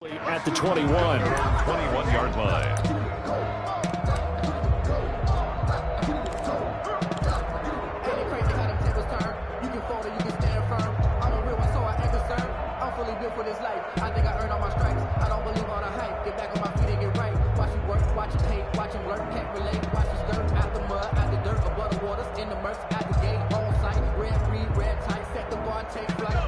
At the 21-yard line. For this life, I think I earned all my stripes. I don't believe all the hype. Get back on my feet and get right. Watch him work, watch him hate, watch him lurk, can't relate. Watch him skirt out the mud, out the dirt, above the waters, in the murks, out the gate, on sight. Red free, red tight, set the bar, take flight.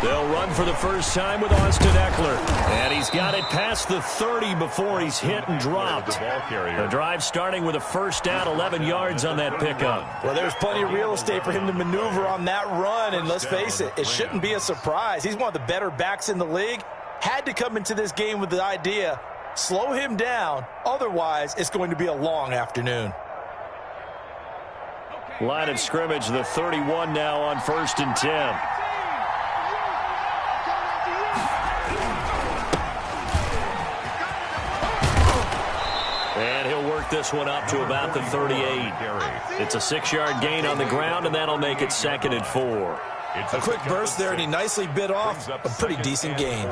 They'll run for the first time with Austin Eckler. And he's got it past the 30 before he's hit and dropped. The drive starting with a first down, 11 yards on that pickup. Well, there's plenty of real estate for him to maneuver on that run. And let's face it, it shouldn't be a surprise. He's one of the better backs in the league. Had to come into this game with the idea, slow him down. Otherwise, it's going to be a long afternoon. Line of scrimmage, the 31 now on 1st and 10. And he'll work this one up to about the 38. It's a 6-yard gain on the ground, and that'll make it 2nd and 4. A quick burst there, and he nicely bit off a pretty decent gain.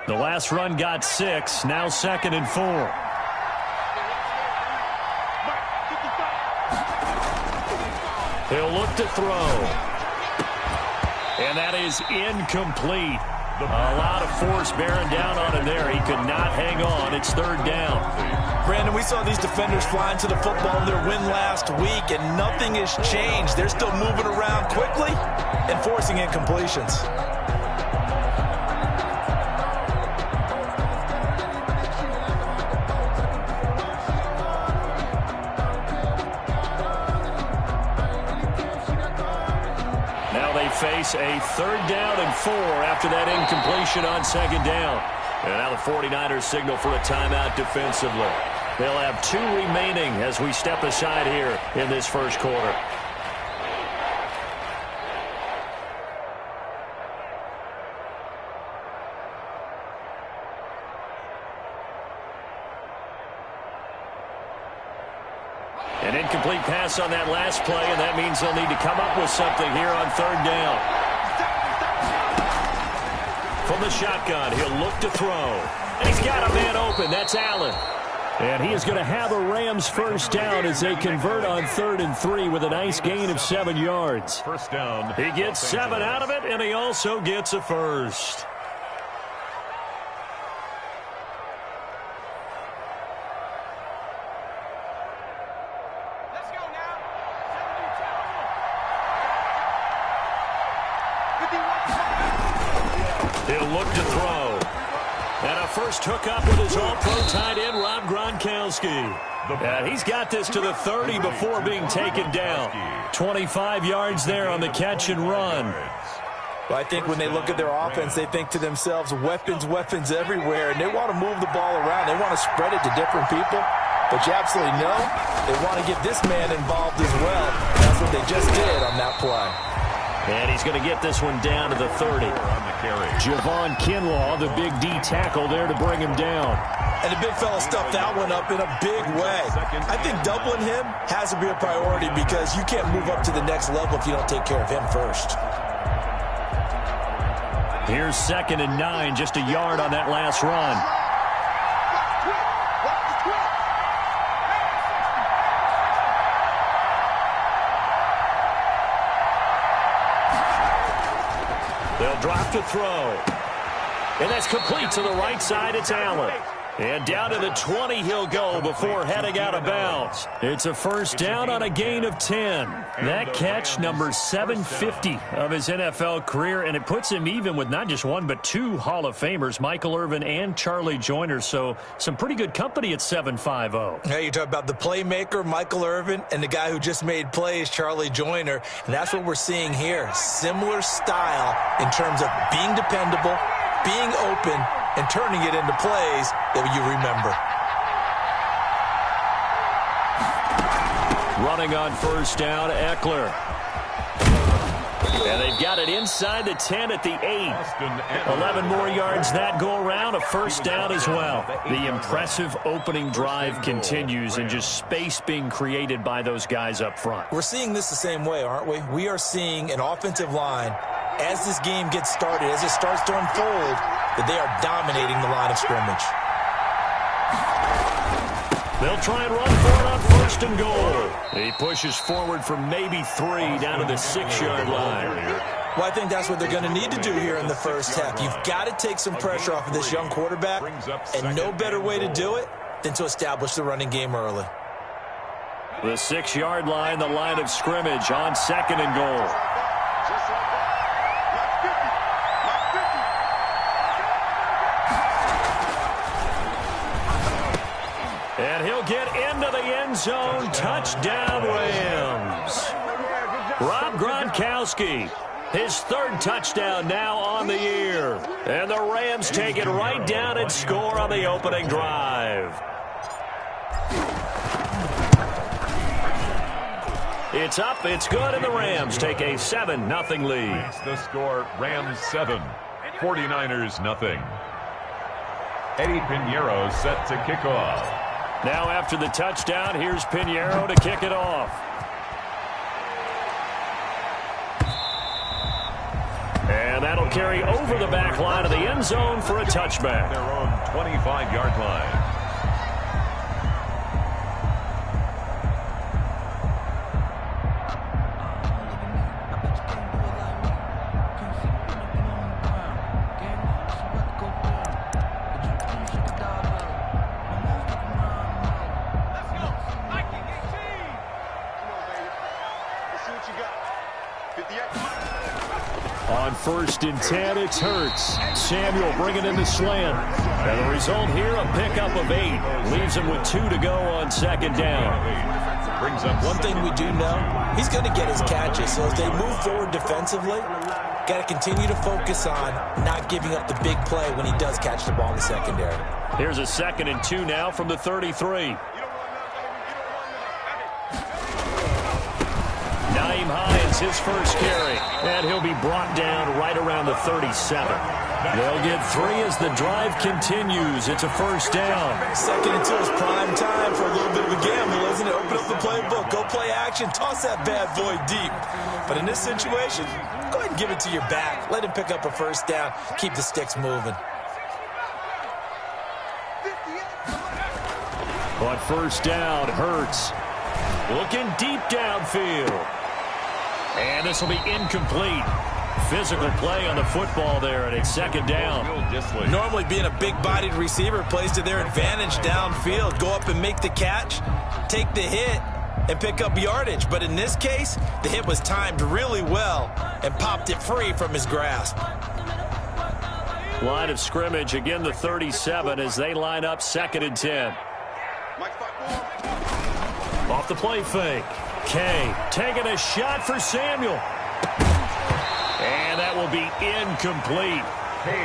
The last run got 6, now 2nd and 4. He'll look to throw. And that is incomplete. A lot of force bearing down on him there. He could not hang on. It's 3rd down. Brandon, we saw these defenders flying to the football in their win last week, and nothing has changed. They're still moving around quickly and forcing incompletions. Face a 3rd down and 4 after that incompletion on 2nd down. And now the 49ers signal for a timeout defensively. They'll have 2 remaining as we step aside here in this first quarter. An incomplete pass on that last play, and that means they'll need to come up with something here on 3rd down. From the shotgun, he'll look to throw. And he's got a man open. That's Allen. And he is going to have a Rams first down as they convert on 3rd and 3 with a nice gain of 7 yards. First down. He gets 7 out of it, and he also gets a first. He'll look to throw. And a first hookup with his all-pro tight end, Rob Gronkowski. And he's got this to the 30 before being taken down. 25 yards there on the catch and run. Well, I think when they look at their offense, they think to themselves, weapons, weapons everywhere. And they want to move the ball around. They want to spread it to different people. But you absolutely know they want to get this man involved as well. That's what they just did on that play. And he's going to get this one down to the 30. Javon Kinlaw, the big D tackle there to bring him down. And the big fella stuffed that one up in a big way. I think doubling him has to be a priority because you can't move up to the next level if you don't take care of him first. Here's 2nd and 9, just a yard on that last run. They'll drop to throw. And that's complete to the right side. It's Allen. And down to the 20 he'll go before heading out of bounds. It's a first down on a gain of 10. That catch, number 750 of his NFL career, and it puts him even with not just 1 but 2 Hall of Famers, Michael Irvin and Charlie Joyner. So some pretty good company at 750. Hey, you talk about the playmaker, Michael Irvin, and the guy who just made plays, Charlie Joyner. And that's what we're seeing here. Similar style in terms of being dependable, being open, and turning it into plays that you remember. running on first down, Eckler. And they've got it inside the 10 at the 8. 11 more yards that go around, a first down as well. The impressive opening drive continues and just space being created by those guys up front. We're seeing this the same way, aren't we? We are seeing an offensive line, as this game gets started, as it starts to unfold, that they are dominating the line of scrimmage. They'll try and run for it on first and goal. He pushes forward for maybe 3 down to the 6-yard line. Well, I think that's what they're going to need to do here in the first half. You've got to take some pressure off of this young quarterback, and no better way to do it than to establish the running game early. The 6-yard line, the line of scrimmage on second and goal. And he'll get into the end zone. Touchdown, Rams. Rob Gronkowski, his 3rd touchdown now on the year. And the Rams take it right down and score on the opening drive. It's up, it's good, and the Rams take a 7-0 lead. That's the score, Rams 7, 49ers nothing. Eddie Pinheiro set to kick off. Now after the touchdown, here's Pinheiro to kick it off. And that'll carry over the back line of the end zone for a touchback. Their own 25-yard line. On 1st and 10, it's Hurts. Samuel bringing in the slant. And the result here, a pickup of 8. Leaves him with 2 to go on 2nd down. One thing we do know, he's going to get his catches. So as they move forward defensively, got to continue to focus on not giving up the big play when he does catch the ball in the secondary. Here's a 2nd and 2 now from the 33. Naeem Hines, his first carry, and he'll be brought down right around the 37. They'll get 3 as the drive continues. It's a first down. 2nd and 2 is prime time for a little bit of a gamble, isn't it? Open up the playbook, go play action, toss that bad boy deep. But in this situation, go ahead and give it to your back. Let him pick up a first down, keep the sticks moving. On first down, Hurts looking deep downfield. And this will be incomplete. Physical play on the football there, and it's 2nd down. Normally being a big-bodied receiver plays to their advantage downfield. Go up and make the catch, take the hit, and pick up yardage. But in this case, the hit was timed really well and popped it free from his grasp. Line of scrimmage, again the 37 as they line up 2nd and 10. Off the play fake. Kay taking a shot for Samuel. And that will be incomplete.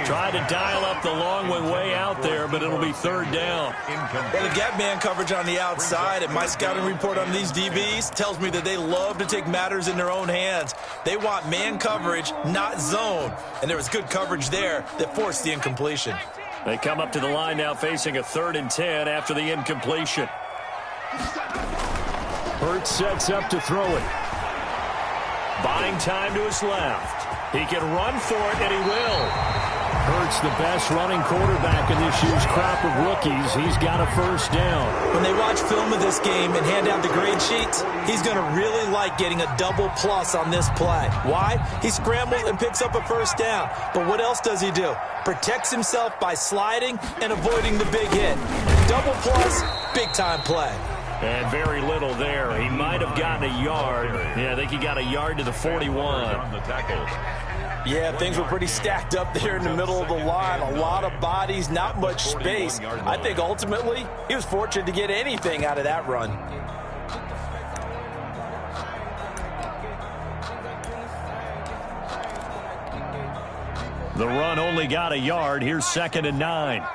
Try to dial up the long way out there, but it'll be 3rd down. Well, they've got man coverage on the outside, and my scouting report on these DBs tells me that they love to take matters in their own hands. They want man coverage, not zone. And there was good coverage there that forced the incompletion. They come up to the line now facing a 3rd and 10 after the incompletion. Hurts sets up to throw it. Buying time to his left. He can run for it, and he will. Hurts the best running quarterback in this year's crop of rookies. He's got a first down. When they watch film of this game and hand out the grade sheets, he's going to really like getting a double plus on this play. Why? He scrambles and picks up a first down. But what else does he do? Protects himself by sliding and avoiding the big hit. Double plus, big-time play. And very little there. He might have gotten a yard. Yeah, I think he got a yard to the 41. Yeah, things were pretty stacked up there in the middle of the line. A lot of bodies, not much space. I think ultimately he was fortunate to get anything out of that run. The run only got a yard. Here's 2nd and 9.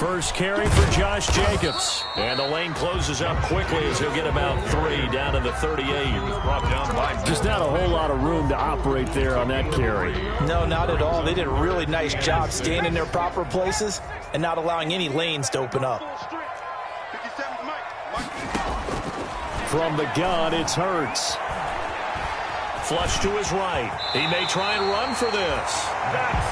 first carry for Josh Jacobs. And the lane closes up quickly as he'll get about 3 down to the 38. Brought down by just not a whole lot of room to operate there on that carry. No, not at all. They did a really nice job staying in their proper places and not allowing any lanes to open up. From the gun, it's Hurts. Flush to his right. He may try and run for this.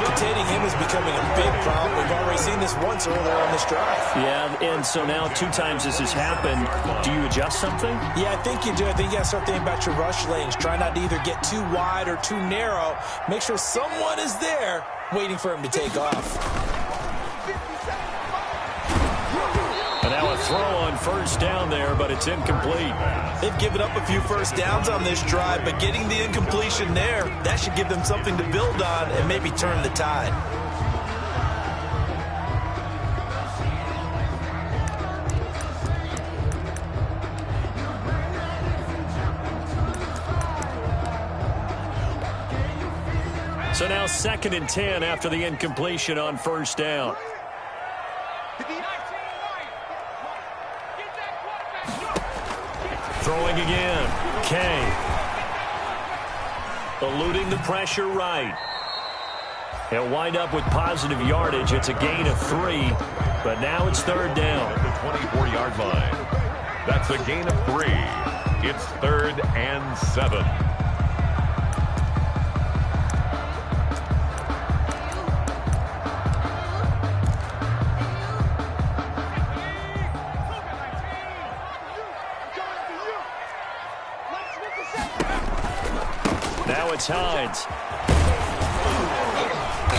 Containing him is becoming a big problem. We've already seen this once earlier on this drive. Yeah, and so now 2 times this has happened. Do you adjust something? Yeah, I think you do. I think you got to start thinking about your rush lanes. Try not to either get too wide or too narrow. Make sure someone is there waiting for him to take off. And now a throw on first down there, but it's incomplete. They've given up a few first downs on this drive, but getting the incompletion there, that should give them something to build on and maybe turn the tide. So now 2nd and 10 after the incompletion on first down. Throwing again. Kay. Eluding the pressure right. He'll wind up with positive yardage. It's a gain of 3, but now it's 3rd down. At the 24-yard line. That's a gain of 3. It's 3rd and 7. Now it's Hines.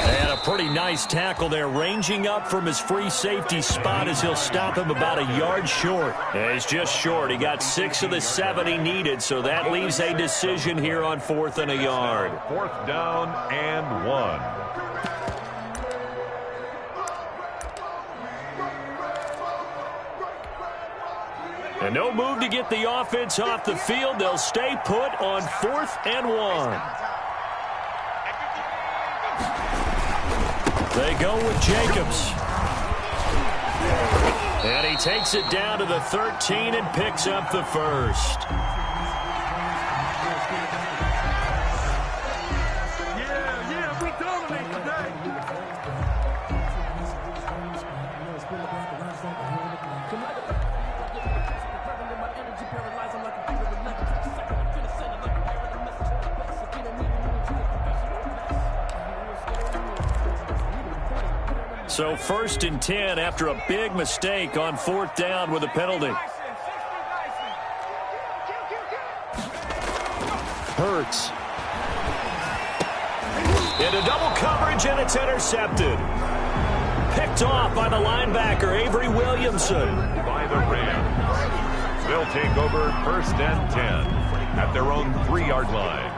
And a pretty nice tackle there, ranging up from his free safety spot as he'll stop him about a yard short. Yeah, he's just short. He got 6 of the 7 he needed, so that leaves a decision here on 4th and a yard. 4th down and 1. And no move to get the offense off the field. They'll stay put on 4th and 1. They go with Jacobs. And he takes it down to the 13 and picks up the first. We dominate today. So 1st and 10 after a big mistake on 4th down with a penalty. Hurts. Into double coverage, and it's intercepted. Picked off by the linebacker, Avery Williamson. By the Rams. They'll take over 1st and 10 at their own 3-yard line.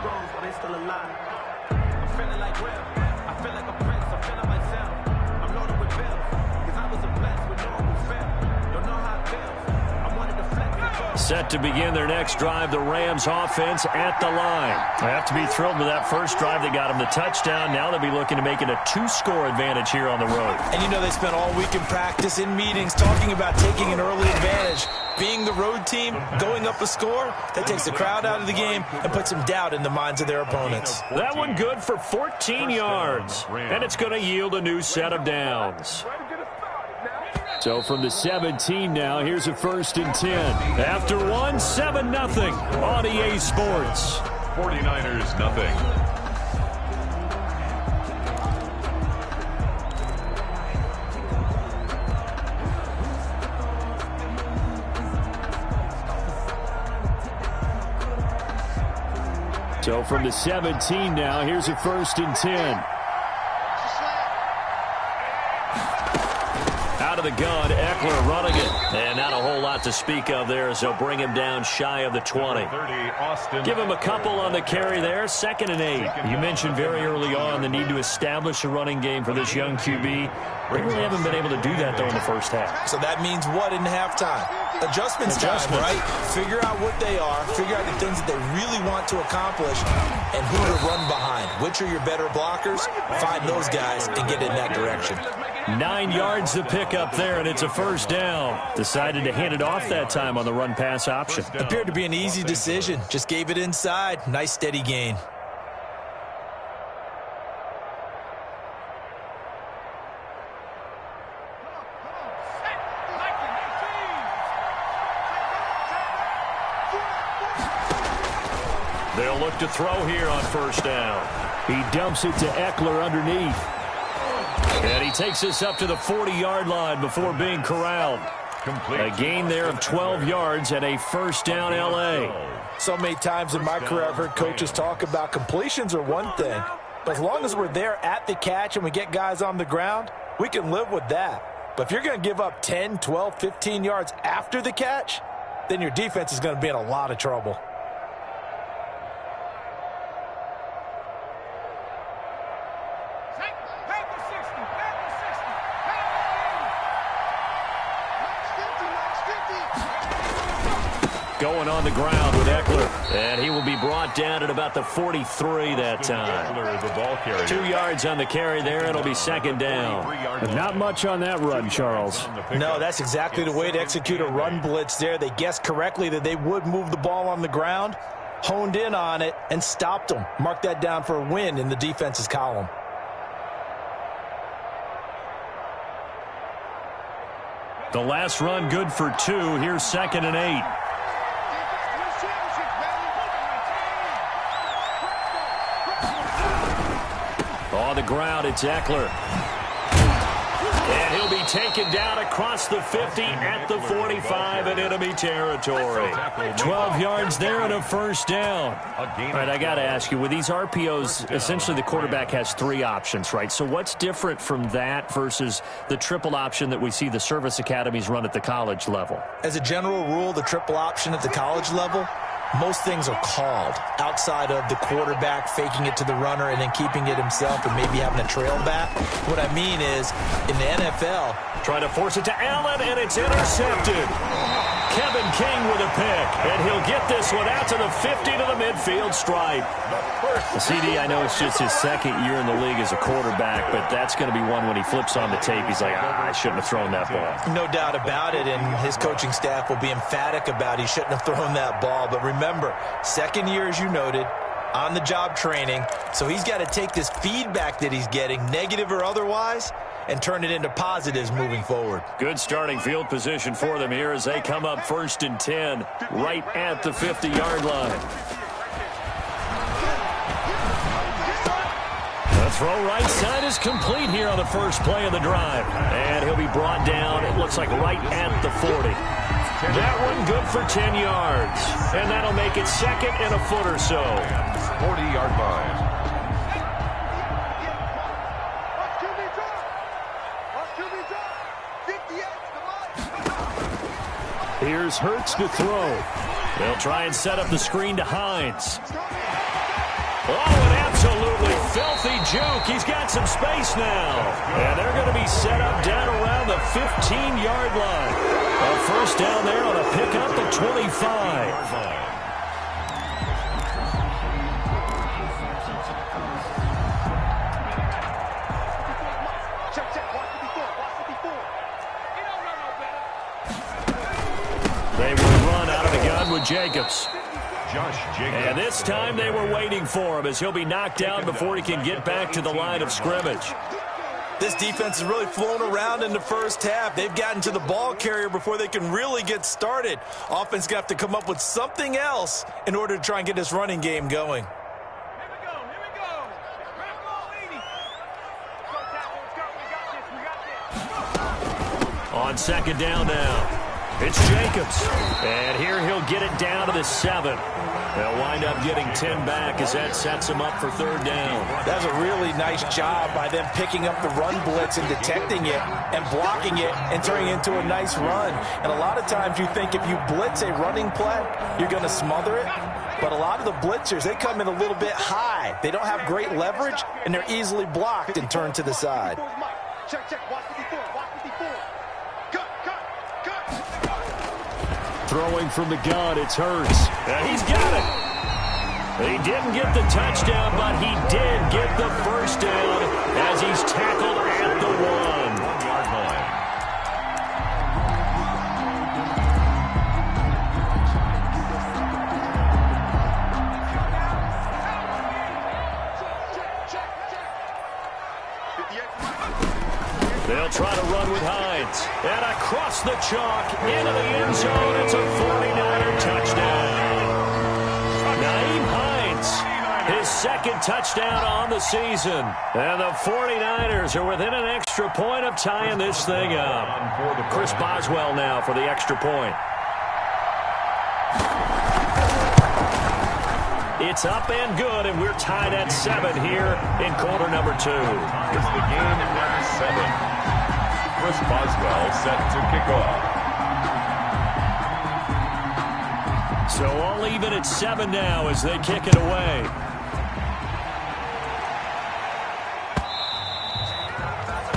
Set to begin their next drive, the Rams offense at the line. They have to be thrilled with that first drive. They got them the touchdown. Now they'll be looking to make it a 2-score advantage here on the road. And you know they spent all week in practice, in meetings, talking about taking an early advantage. Being the road team, going up a score, that takes the crowd out of the game and puts some doubt in the minds of their opponents. That one good for 14 yards. And it's going to yield a new set of downs. So from the 17 now, here's a 1st and 10. After 1, 7-0 on EA Sports. 49ers nothing. So from the 17 now, here's a 1st and 10. Out of the gun, Eckler running it. And not a whole lot to speak of there as they'll bring him down shy of the 20. 30, Austin. Give him a couple on the carry there. 2nd and 8. You mentioned very early on the need to establish a running game for this young QB. They really haven't been able to do that, though, in the first half. So that means what in halftime? Adjustments time, right? Figure out what they are. Figure out the things that they really want to accomplish and who to run behind. Which are your better blockers? Find those guys and get in that direction. 9 yards to pick up there, and it's a first down. Decided to hand it off that time on the run-pass option. Appeared to be an easy decision. Just gave it inside. Nice, steady gain. They'll look to throw here on first down. He dumps it to Eckler underneath. And he takes this up to the 40-yard line before being corralled. A gain there of 12 yards and a first down L.A. So many times in my career I've heard coaches talk about completions are one thing. But as long as we're there at the catch and we get guys on the ground, we can live with that. But if you're going to give up 10, 12, 15 yards after the catch, then your defense is going to be in a lot of trouble. Going on the ground with Eckler. And he will be brought down at about the 43 that time. The ball carrier. 2 yards on the carry there. It'll be second down. But not much on that run, Charles. No, that's exactly the way to execute a run blitz there. They guessed correctly that they would move the ball on the ground, honed in on it, and stopped them. Mark that down for a win in the defense's column. The last run good for 2. Here's 2nd and 8. On the ground, it's Eckler. And he'll be taken down across the 50 at the 45 in enemy territory. 12 yards there and a first down. All right, I got to ask you, with these RPOs, essentially the quarterback has 3 options, right? So what's different from that versus the triple option that we see the service academies run at the college level? As a general rule, the triple option at the college level, most things are called outside of the quarterback faking it to the runner and then keeping it himself and maybe having a trail back. What I mean is, in the NFL, trying to force it to Allen, and it's intercepted. Kevin King with a pick, and he'll get this one out to the 50 to the midfield stripe. The CD, I know it's just his 2nd year in the league as a quarterback, but that's going to be one when he flips on the tape, he's like, I shouldn't have thrown that ball. No doubt about it, and his coaching staff will be emphatic about he shouldn't have thrown that ball. But remember, 2nd year, as you noted, on-the-job training, so he's got to take this feedback that he's getting, negative or otherwise, and turn it into positives moving forward. Good starting field position for them here as they come up 1st and 10 right at the 50-yard line. The throw right side is complete here on the first play of the drive. And he'll be brought down, it looks like right at the 40. That one good for 10 yards. And that'll make it 2nd and a foot or so. 40-yard line. Here's Hurts to throw. They'll try and set up the screen to Hines. Oh, an absolutely filthy juke. He's got some space now. And they're going to be set up down around the 15-yard line. A first down there on a pickup at 25. They will run out of the gun with Jacobs. And this time they were waiting for him as he'll be knocked down before he can get back to the line of scrimmage. This defense has really flown around in the first half. They've gotten to the ball carrier before they can really get started. Offense got to have to come up with something else in order to try and get this running game going. On 2nd down now. It's Jacobs. And here he'll get it down to the 7. They'll wind up getting 10 back as that sets him up for 3rd down. That's a really nice job by them picking up the run blitz and detecting it and blocking it and turning it into a nice run. And a lot of times you think if you blitz a running play, you're going to smother it. But a lot of the blitzers, they come in a little bit high. They don't have great leverage, and they're easily blocked and turned to the side. Throwing from the gun, it's Hurts. And he's got it. He didn't get the touchdown, but he did get the first down as he's tackled at the 1. They'll try to run with Hines. And across the chalk, into the end zone. It's a 49er touchdown. Nyheim Hines, his second touchdown on the season. And the 49ers are within an extra point of tying this thing up. Chris Boswell now for the extra point. It's up and good, and we're tied at 7 here in quarter number 2. It's the game at 7. Chris Boswell set to kick off. So all even at 7 now as they kick it away.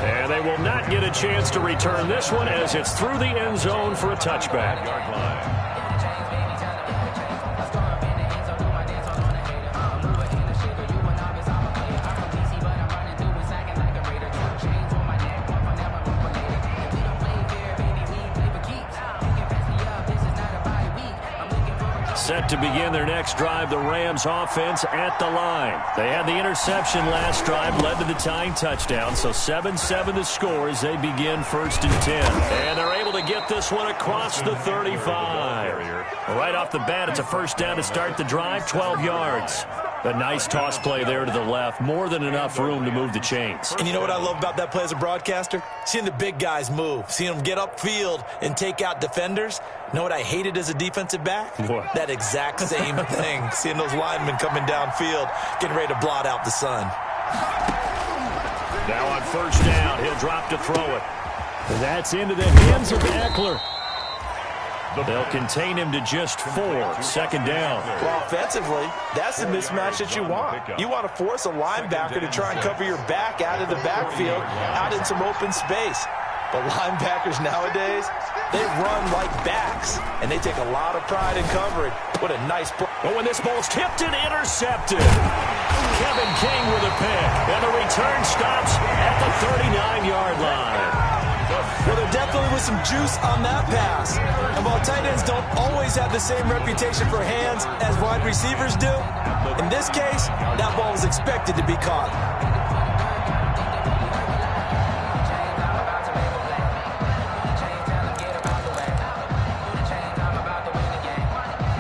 And they will not get a chance to return this one as it's through the end zone for a touchback. Yard line. Set to begin their next drive, the Rams offense at the line. They had the interception last drive, led to the tying touchdown, so 7-7 the score as they begin 1st and 10. And they're able to get this one across the 35. Right off the bat, it's a first down to start the drive, 12 yards. A nice toss play there to the left. More than enough room to move the chains. And you know what I love about that play as a broadcaster? Seeing the big guys move. Seeing them get upfield and take out defenders. You know what I hated as a defensive back? What? That exact same thing. Seeing those linemen coming downfield, getting ready to blot out the sun. Now on first down, he'll drop to throw it. And that's into the hands of Eckler. They'll contain him to just 4. 2nd down. Well, offensively, that's the mismatch that you want. You want to force a linebacker to try and cover your back out of the backfield, out in some open space. But linebackers nowadays, they run like backs, and they take a lot of pride in covering. What a nice play. But when this ball's tipped and intercepted, Kevin King with a pick. And the return stops at the 39-yard line. Well, there definitely was some juice on that pass. And while tight ends don't always have the same reputation for hands as wide receivers do, in this case, that ball was expected to be caught.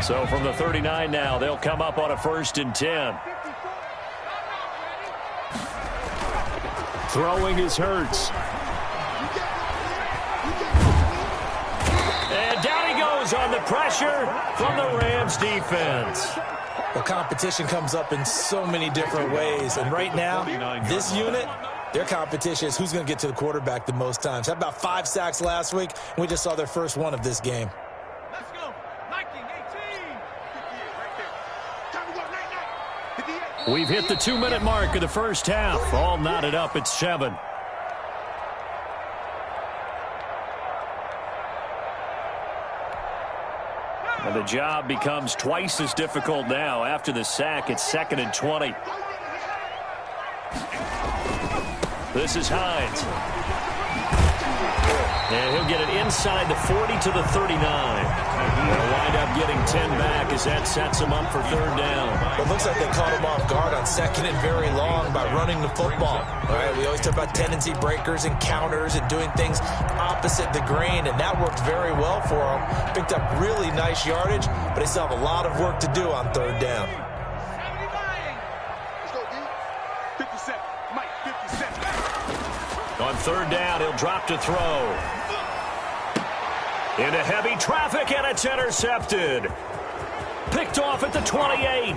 So from the 39 now, they'll come up on a 1st and 10. Throwing is Hurts. And down he goes on the pressure from the Rams defense. Well, competition comes up in so many different ways. And right now, this unit, their competition is who's going to get to the quarterback the most times. Had about 5 sacks last week, and we just saw their first one of this game. Let's go. 19-18. Right there. Time to go. 9-9. We've hit the 2-minute mark of the first half. All knotted up at 7. And the job becomes twice as difficult now. After the sack, it's 2nd and 20. This is Hines. And he'll get it inside the 40 to the 39. They'll wind up getting 10 back as that sets him up for 3rd down. Well, it looks like they caught him off guard on 2nd and very long by running the football. All right, we always talk about tendency breakers and counters and doing things opposite the grain, and that worked very well for them. Picked up really nice yardage, but they still have a lot of work to do on 3rd down. 79. Let's go, D. 57. Mike, 57. On 3rd down, he'll drop to throw. Into heavy traffic, and it's intercepted. Picked off at the 28.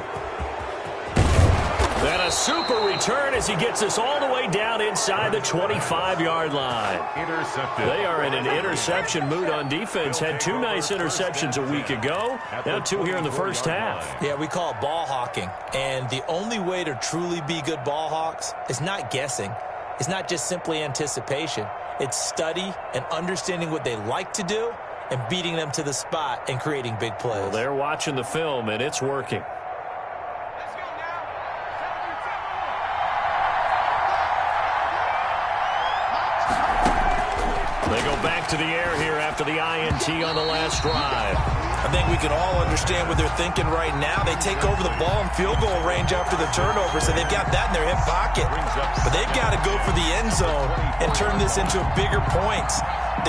And a super return as he gets us all the way down inside the 25-yard line. Intercepted. They are in an interception mood on defense. Had 2 nice interceptions a week ago. Now 2 here in the first half. Yeah, we call it ball hawking. And the only way to truly be good ball hawks is not guessing. It's not just simply anticipation. It's study and understanding what they like to do and beating them to the spot and creating big plays. Well, they're watching the film, and it's working. Let's go now. They go back to the air here after the INT on the last drive. I think we can all understand what they're thinking right now. They take over the ball in field goal range after the turnover, so they've got that in their hip pocket. But they've got to go for the end zone and turn this into a bigger point.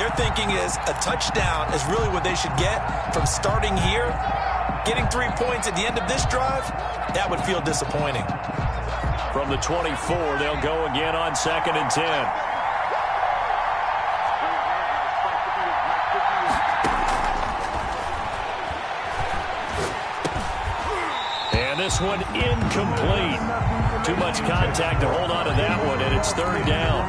Their thinking is a touchdown is really what they should get from starting here. Getting 3 points at the end of this drive, that would feel disappointing. From the 24, they'll go again on 2nd and 10. And this one incomplete. Too much contact to hold on to that one, and it's 3rd down.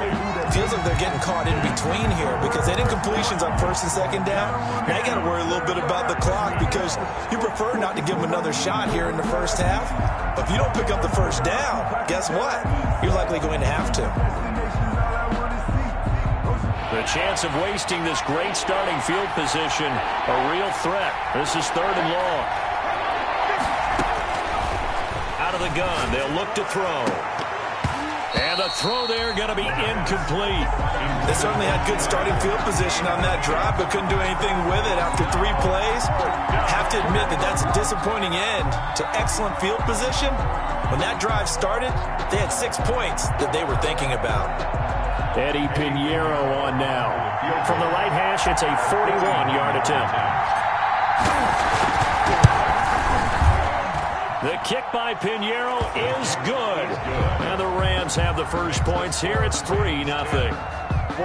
Feels like they're getting caught in between here because they did incompletions on 1st and 2nd down. Now you got to worry a little bit about the clock because you prefer not to give them another shot here in the first half. But if you don't pick up the 1st down, guess what? You're likely going to have to. The chance of wasting this great starting field position, a real threat. This is 3rd and long. Out of the gun, they'll look to throw. And the throw there going to be incomplete. They certainly had good starting field position on that drive, but couldn't do anything with it after 3 plays. Have to admit that that's a disappointing end to excellent field position. When that drive started, they had 6 points that they were thinking about. Eddie Pinheiro on now. From the right hash, it's a 41-yard attempt. The kick by Pinheiro is good. And the Rams have the first points here. It's 3-0.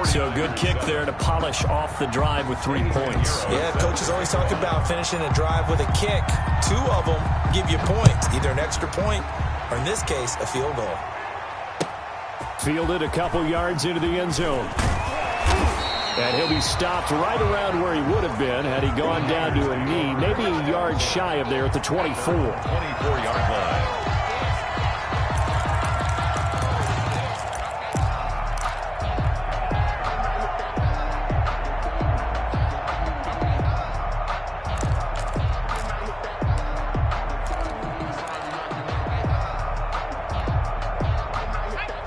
So good kick there to polish off the drive with 3 points. Yeah, coaches always talk about finishing a drive with a kick. 2 of them give you points, either an extra point or, in this case, a field goal. Fielded a couple yards into the end zone. And he'll be stopped right around where he would have been had he gone down to a knee, maybe a yard shy of there at the 24. 24-yard line.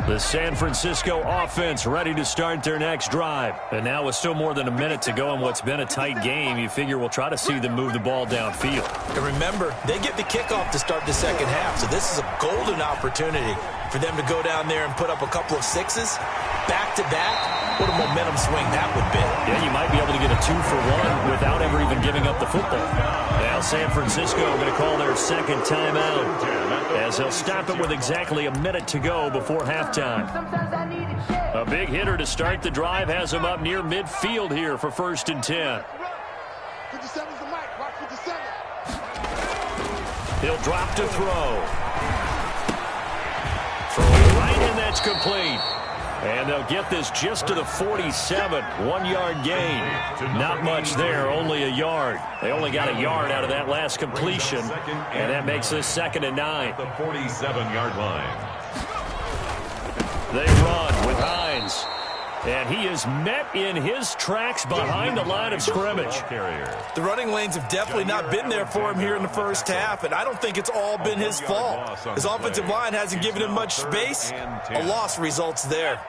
The San Francisco offense ready to start their next drive. And now with still more than a minute to go in what's been a tight game, you figure we'll try to see them move the ball downfield. And remember, they get the kickoff to start the second half, so this is a golden opportunity for them to go down there and put up a couple of 6s back-to-back. What a momentum swing that would be. Yeah, you might be able to get a 2-for-1 without ever even giving up the football. Now San Francisco going to call their second timeout as they'll stop it with exactly a minute to go before halftime. A big hitter to start the drive has him up near midfield here for 1st and 10. 57's the mic. Watch 57. He'll drop to throw. Throw right in, that's complete. And they'll get this just to the 47, 1-yard gain. Not much there, only a yard. They only got a yard out of that last completion, and that makes this 2nd and 9. The 47-yard line. They run with Hines. And he is met in his tracks behind the line of scrimmage. The running lanes have definitely not been there for him here in the first half, and I don't think it's all been his fault. His offensive line hasn't given him much space. A loss results there.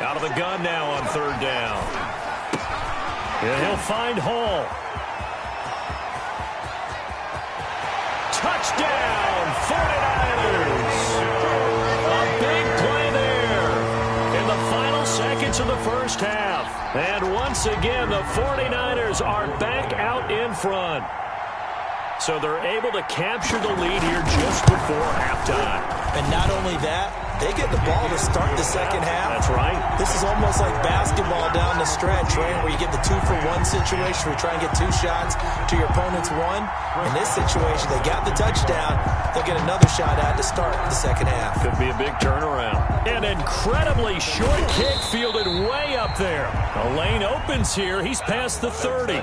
Out of the gun now on 3rd down. And he'll find Hall. Touchdown, 49ers. A big play there in the final seconds of the first half. And once again, the 49ers are back out in front. So they're able to capture the lead here just before halftime. And not only that, they get the ball to start the second half. That's right. This is almost like basketball down the stretch, right, where you get the 2-for-1 situation where you try and get 2 shots to your opponent's 1. In this situation, they got the touchdown. They'll get another shot out to start the second half. Could be a big turnaround. An incredibly short kick fielded way up there. The lane opens here. He's past the 30.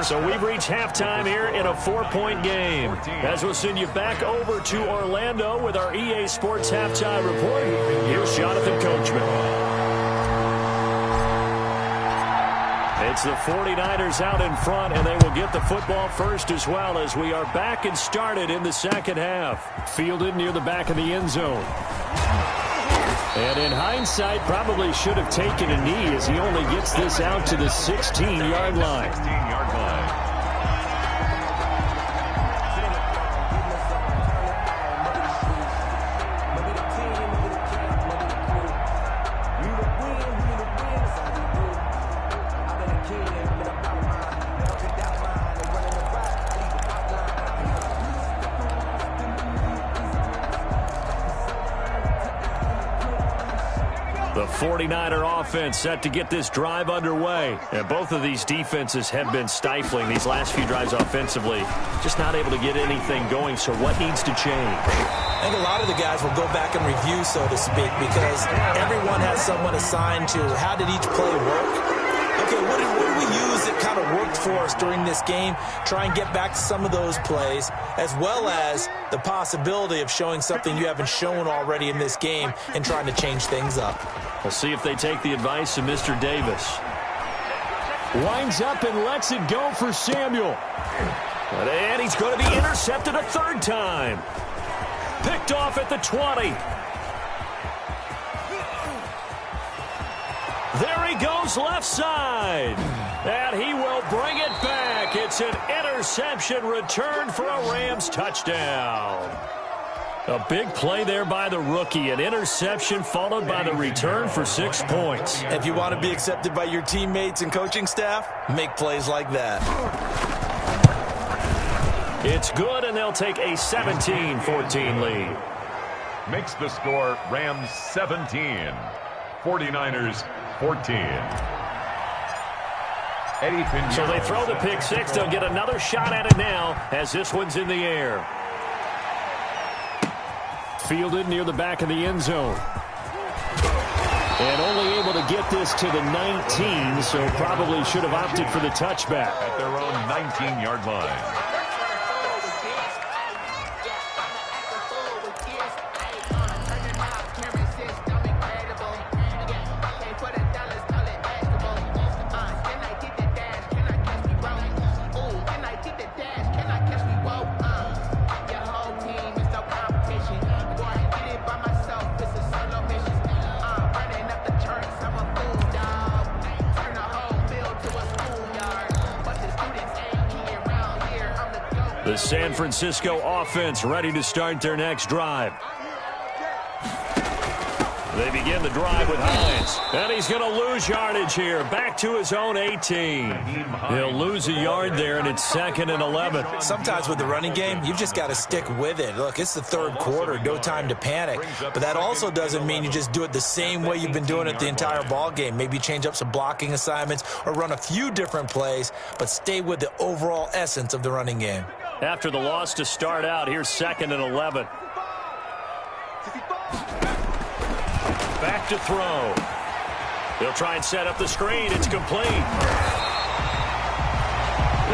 So we've reached halftime here in a 4-point game. As we'll send you back over to Orlando with our EA Sports halftime report. Here's Jonathan Coachman. It's the 49ers out in front, and they will get the football first as well as we are back and started in the second half. Fielded near the back of the end zone. And in hindsight, probably should have taken a knee as he only gets this out to the 16-yard line. 16-yard line. The 49er offense set to get this drive underway. And both of these defenses have been stifling these last few drives offensively. Just not able to get anything going, so what needs to change? I think a lot of the guys will go back and review, so to speak, because everyone has someone assigned to how did each play work. Okay, what did we use that kind of worked for us during this game? Try and get back to some of those plays, as well as the possibility of showing something you haven't shown already in this game and trying to change things up. We'll see if they take the advice of Mr. Davis. Winds up and lets it go for Samuel. And he's going to be intercepted a third time. Picked off at the 20. There he goes left side. And he will bring it back. It's an interception return for a Rams touchdown. A big play there by the rookie. An interception followed by the return for 6 points. If you want to be accepted by your teammates and coaching staff, make plays like that. It's good, and they'll take a 17-14 lead. Makes the score Rams 17, 49ers 14. Eddie Pinheiro. So they throw the pick six. They'll get another shot at it now as this one's in the air. Fielded near the back of the end zone. And only able to get this to the 19, so probably should have opted for the touchback. At their own 19-yard line. The San Francisco offense ready to start their next drive. They begin the drive with Hines. And he's going to lose yardage here. Back to his own 18. He'll lose a yard there, and it's 2nd and 11. Sometimes with the running game, you've just got to stick with it. Look, it's the third quarter. No time to panic. But that also doesn't mean you just do it the same way you've been doing it the entire ball game. Maybe change up some blocking assignments or run a few different plays, but stay with the overall essence of the running game. After the loss to start out, here's 2nd and 11. Back to throw. He'll try and set up the screen. It's complete.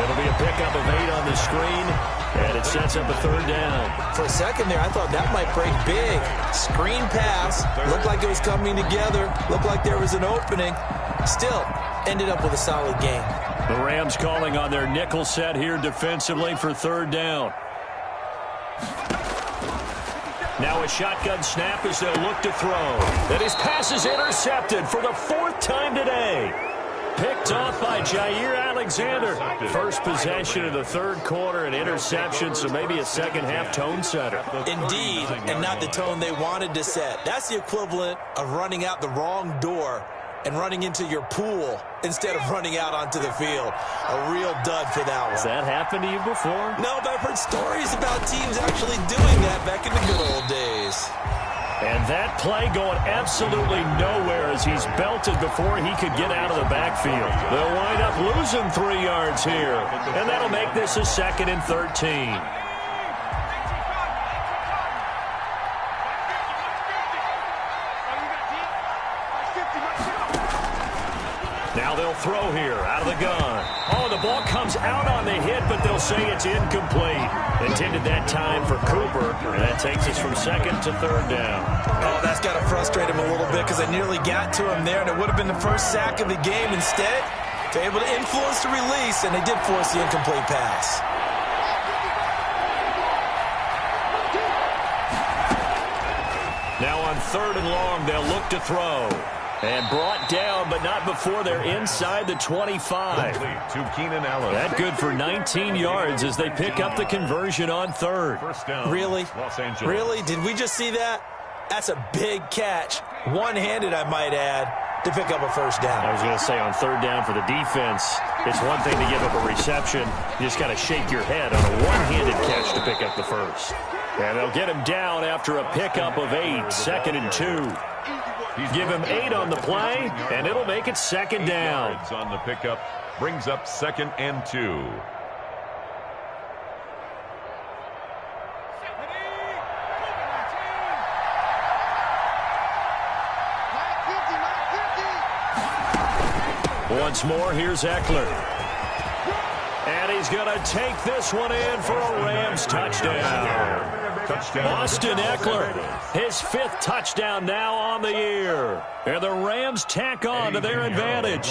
It'll be a pickup of 8 on the screen, and it sets up a third down. For a second there, I thought that might break big. Screen pass. Looked like it was coming together. Looked like there was an opening. Still, ended up with a solid game. The Rams calling on their nickel set here defensively for third down. Now a shotgun snap as they'll look to throw. And his pass is intercepted for the 4th time today. Picked off by Jair Alexander. First possession of the third quarter, an interception, so maybe a second-half tone setter. Indeed, and not the tone they wanted to set. That's the equivalent of running out the wrong door and running into your pool instead of running out onto the field. A real dud for that one. Has that happened to you before? No, but I've heard stories about teams actually doing that back in the good old days. And that play going absolutely nowhere as he's belted before he could get out of the backfield. They'll wind up losing 3 yards here, and that'll make this a 2nd and 13. Now they'll throw here out of the gun. Oh, the ball comes out on the hit, but they'll say it's incomplete. Intended that time for Cooper, and that takes us from 2nd to 3rd down. Oh, that's got to frustrate him a little bit because I nearly got to him there, and it would have been the first sack of the game. Instead, they're able to influence the release, and they did force the incomplete pass. Now on 3rd and long, they'll look to throw. And brought down, but not before they're inside the 25. To Keenan Allen. That good for 19 yards as they pick up the conversion on 3rd. First down, Really? Los Angeles. Really? Did we just see that? That's a big catch. One-handed, I might add, to pick up a first down. I was going to say on 3rd down for the defense, it's one thing to give up a reception. You just got to shake your head on a one-handed catch to pick up the first. And they'll get him down after a pickup of 8, 2nd and 2. Give him 8 on the play, and it'll make it 2nd down. Yards on the pickup brings up 2nd and 2. Once more, here's Eckler. And he's going to take this one in for a Rams touchdown. Austin Eckler, his 5th touchdown now on the year. And the Rams tack on to their advantage.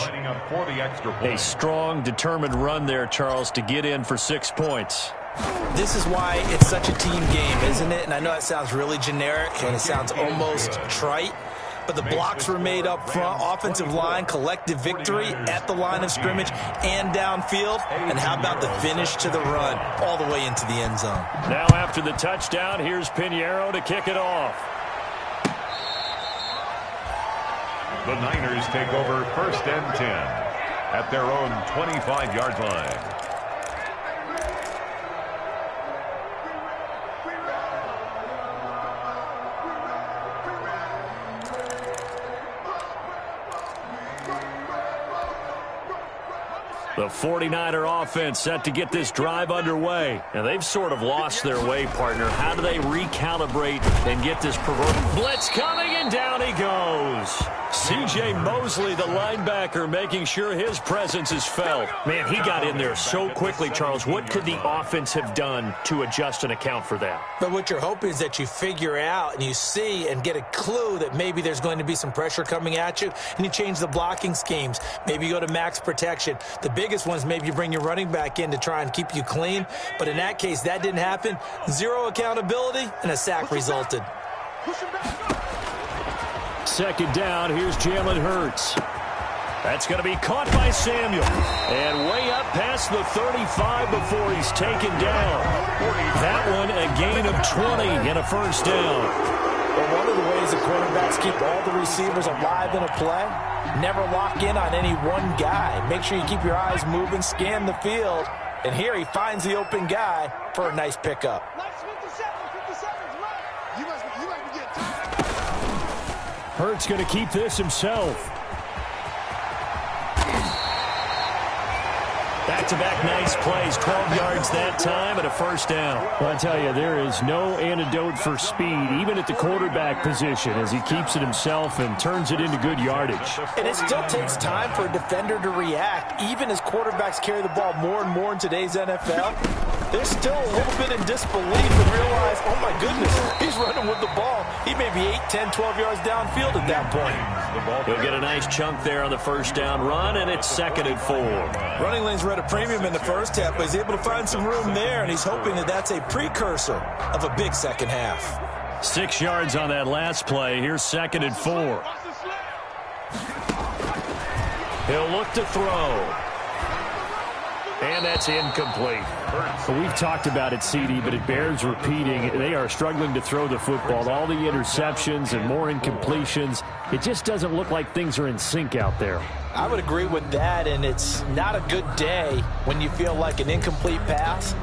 A strong, determined run there, Charles, to get in for 6 points. This is why it's such a team game, isn't it? And I know it sounds really generic and it sounds almost trite. But the blocks were made up front, offensive line, collective victory at the line of scrimmage and downfield. And how about the finish to the run all the way into the end zone? Now after the touchdown, here's Pinheiro to kick it off. The Niners take over 1st and 10 at their own 25-yard line. The 49er offense set to get this drive underway. And they've sort of lost their way, partner. How do they recalibrate and get this proverbial blitz coming, and down he goes. C.J. Mosley, the linebacker, making sure his presence is felt. Man, he got in there so quickly, Charles. What could the offense have done to adjust and account for that? But what you're hoping is that you figure out and you see and get a clue that maybe there's going to be some pressure coming at you, and you change the blocking schemes. Maybe you go to max protection. The biggest one is maybe you bring your running back in to try and keep you clean. But in that case, that didn't happen. 0 accountability, and a sack resulted. 2nd down, here's Jalen Hurts. That's going to be caught by Samuel. And way up past the 35 before he's taken down. That one a gain of 20 and a first down. Well, one of the ways the quarterbacks keep all the receivers alive in a play, never lock in on any one guy. Make sure you keep your eyes moving, scan the field. And here he finds the open guy for a nice pickup. Hurts going to keep this himself. Back-to-back nice plays, 12 yards that time and a first down. Well, I tell you, there is no antidote for speed, even at the quarterback position, as he keeps it himself and turns it into good yardage. And it still takes time for a defender to react, even as quarterbacks carry the ball more and more in today's NFL. They're still a little bit in disbelief and realize, oh my goodness, he's running with the ball. He may be 8, 10, 12 yards downfield at that point. He'll get a nice chunk there on the first down run, and it's 2nd and 4. Running lanes were at a premium in the first half, but he's able to find some room there, and he's hoping that that's a precursor of a big second half. 6 yards on that last play. Here's 2nd and 4. He'll look to throw. And that's incomplete. Well, we've talked about it, CD, but it bears repeating. They are struggling to throw the football. All the interceptions and more incompletions. It just doesn't look like things are in sync out there. I would agree with that, and it's not a good day when you feel like an incomplete pass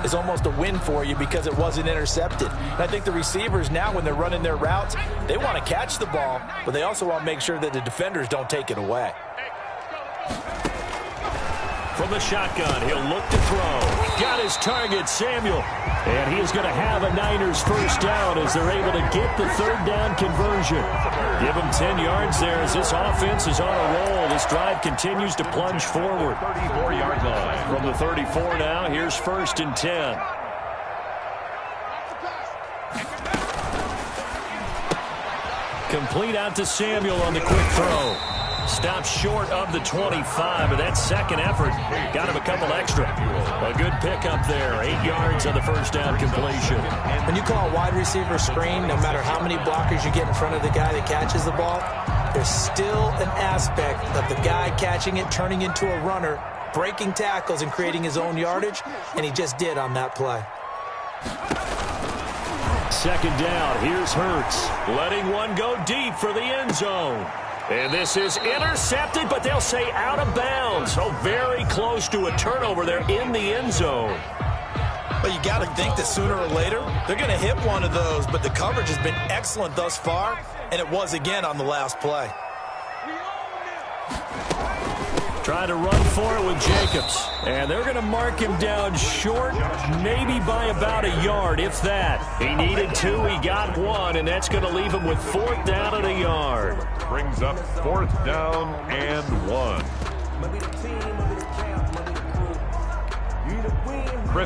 is almost a win for you because it wasn't intercepted. And I think the receivers now, when they're running their routes, they want to catch the ball, but they also want to make sure that the defenders don't take it away. From the shotgun, he'll look to throw. Got his target, Samuel. And he is going to have a Niners first down as they're able to get the 3rd down conversion. Give him 10 yards there as this offense is on a roll. This drive continues to plunge forward. 34-yard line. From the 34 now, here's 1st and 10. Complete out to Samuel on the quick throw. Stopped short of the 25, but that second effort got him a couple extra. A good pickup there. 8 yards on the first down completion. When you call a wide receiver screen, no matter how many blockers you get in front of the guy that catches the ball, there's still an aspect of the guy catching it, turning into a runner, breaking tackles and creating his own yardage, and he just did on that play. Second down, here's Hurts, letting one go deep for the end zone. And this is intercepted, but they'll say out of bounds. So very close to a turnover there in the end zone. But you got to think that sooner or later, they're going to hit one of those, but the coverage has been excellent thus far, and it was again on the last play. Trying to run for it with Jacobs. And they're going to mark him down short, maybe by about a yard, if that. He needed 2, he got 1, and that's going to leave him with 4th down and a yard. Brings up 4th down and 1.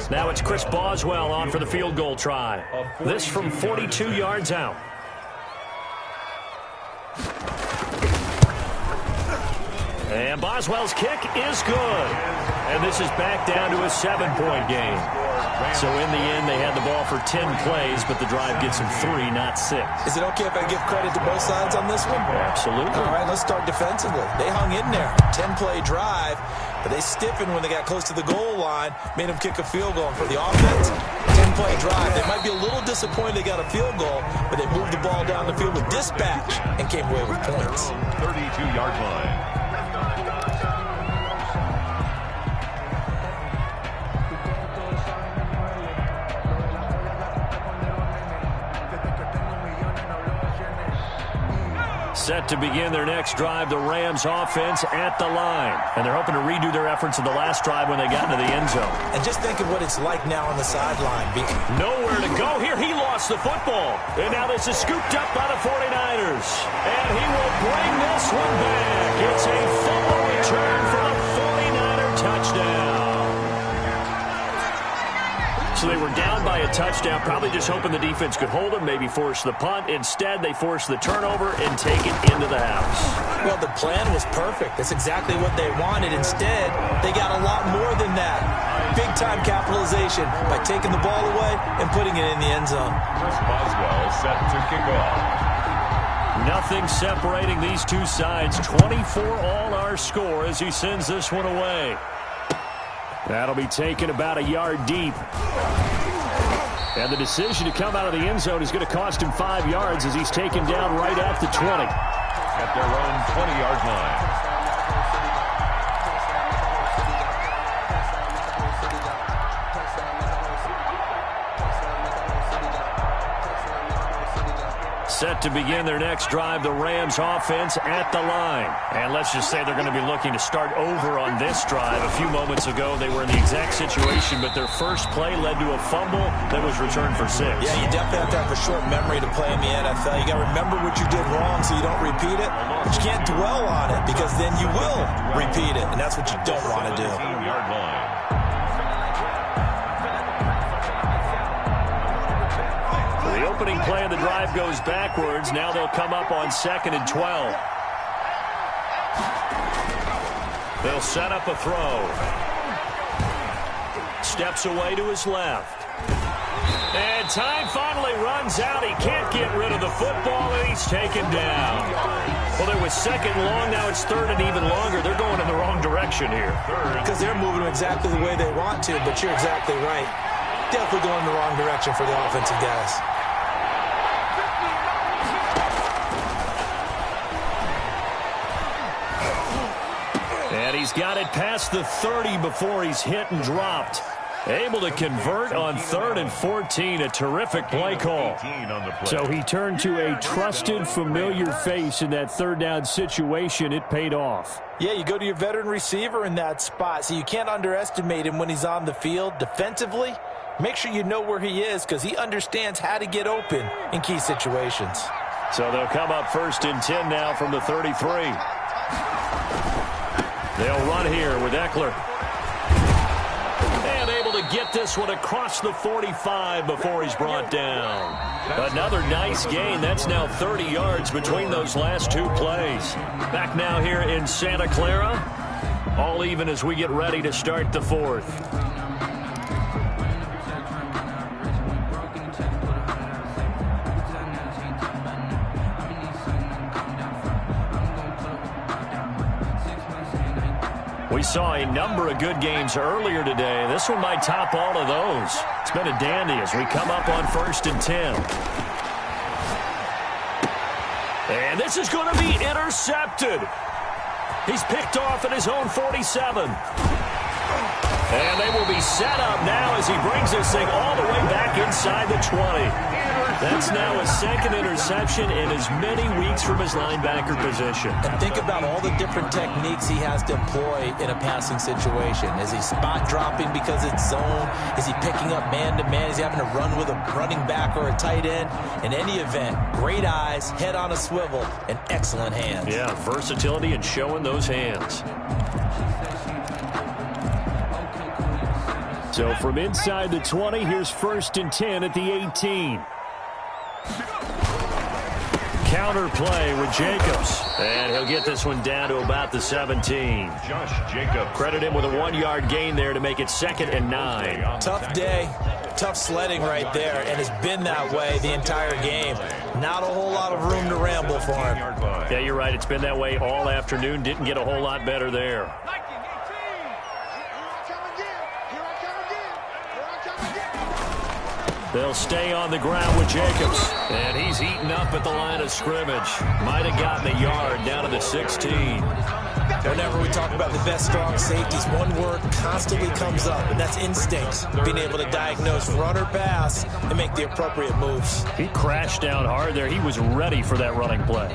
Now it's Chris Boswell on for the field goal try. This from 42 yards out. And Boswell's kick is good. And this is back down to a 7-point game. So in the end, they had the ball for 10 plays, but the drive gets them 3, not 6. Is it okay if I give credit to both sides on this one? Absolutely. All right, let's start defensively. They hung in there. 10-play drive, but they stiffened when they got close to the goal line, made them kick a field goal. And for the offense, 10-play drive. They might be a little disappointed they got a field goal, but they moved the ball down the field with dispatch and came away with points. 32-yard line. Set to begin their next drive, the Rams offense at the line. And they're hoping to redo their efforts of the last drive when they got into the end zone. And just think of what it's like now on the sideline. Nowhere to go here. He lost the football. And now this is scooped up by the 49ers. And he will bring this one back. It's a fumble return for a 49er touchdown. So they were down by a touchdown, probably just hoping the defense could hold them, maybe force the punt. Instead, they force the turnover and take it into the house. Well, the plan was perfect. That's exactly what they wanted. Instead, they got a lot more than that. Big-time capitalization by taking the ball away and putting it in the end zone. Chris Boswell set to kick off. Nothing separating these two sides. 24 all our score as he sends this one away. That'll be taken about a yard deep. And the decision to come out of the end zone is going to cost him 5 yards as he's taken down right at the 20. At their own 20-yard line. Set to begin their next drive, the Rams offense at the line. And let's just say they're going to be looking to start over on this drive. A few moments ago, they were in the exact situation, but their first play led to a fumble that was returned for 6. Yeah, you definitely have to have a short memory to play in the NFL. You got to remember what you did wrong so you don't repeat it. But you can't dwell on it because then you will repeat it, and that's what you don't want to do. 17-yard line. The opening play of the drive goes backwards. Now they'll come up on 2nd and 12. They'll set up a throw. Steps away to his left. And time finally runs out. He can't get rid of the football, and he's taken down. Well, there was 2nd long. Now it's 3rd and even longer. They're going in the wrong direction here. Because they're moving exactly the way they want to, but you're exactly right. Definitely going in the wrong direction for the offensive guys. And he's got it past the 30 before he's hit and dropped. Able to convert on 3rd and 14. A terrific play call. So he turned to a trusted, familiar face in that 3rd down situation. It paid off. Yeah, you go to your veteran receiver in that spot, so you can't underestimate him when he's on the field. Defensively, make sure you know where he is because he understands how to get open in key situations. So they'll come up 1st and 10 now from the 33. They'll run here with Eckler. And able to to get this one across the 45 before he's brought down. Another nice gain. That's now 30 yards between those last two plays. Back now here in Santa Clara. All even as we get ready to start the fourth. We saw a number of good games earlier today. This one might top all of those. It's been a dandy as we come up on 1st and 10. And this is going to be intercepted. He's picked off at his own 47. And they will be set up now as he brings this thing all the way back inside the 20. That's now his second interception in as many weeks from his linebacker position. And think about all the different techniques he has to employ in a passing situation. Is he spot dropping because it's zone? Is he picking up man-to-man? Is he having to run with a running back or a tight end? In any event, great eyes, head on a swivel, and excellent hands. Yeah, versatility and showing those hands. So from inside the 20, here's 1st and 10 at the 18. Counter play with Jacobs. And he'll get this one down to about the 17. Josh Jacobs. Credit him with a 1-yard gain there to make it 2nd and 9. Tough day, tough sledding right there, and it's been that way the entire game. Not a whole lot of room to ramble for him. Yeah, you're right. It's been that way all afternoon. Didn't get a whole lot better there. They'll stay on the ground with Jacobs. And he's eaten up at the line of scrimmage. Might have gotten a yard down to the 16. Whenever we talk about the best strong safeties, one word constantly comes up, and that's instincts. Being able to diagnose run or pass and make the appropriate moves. He crashed down hard there. He was ready for that running play.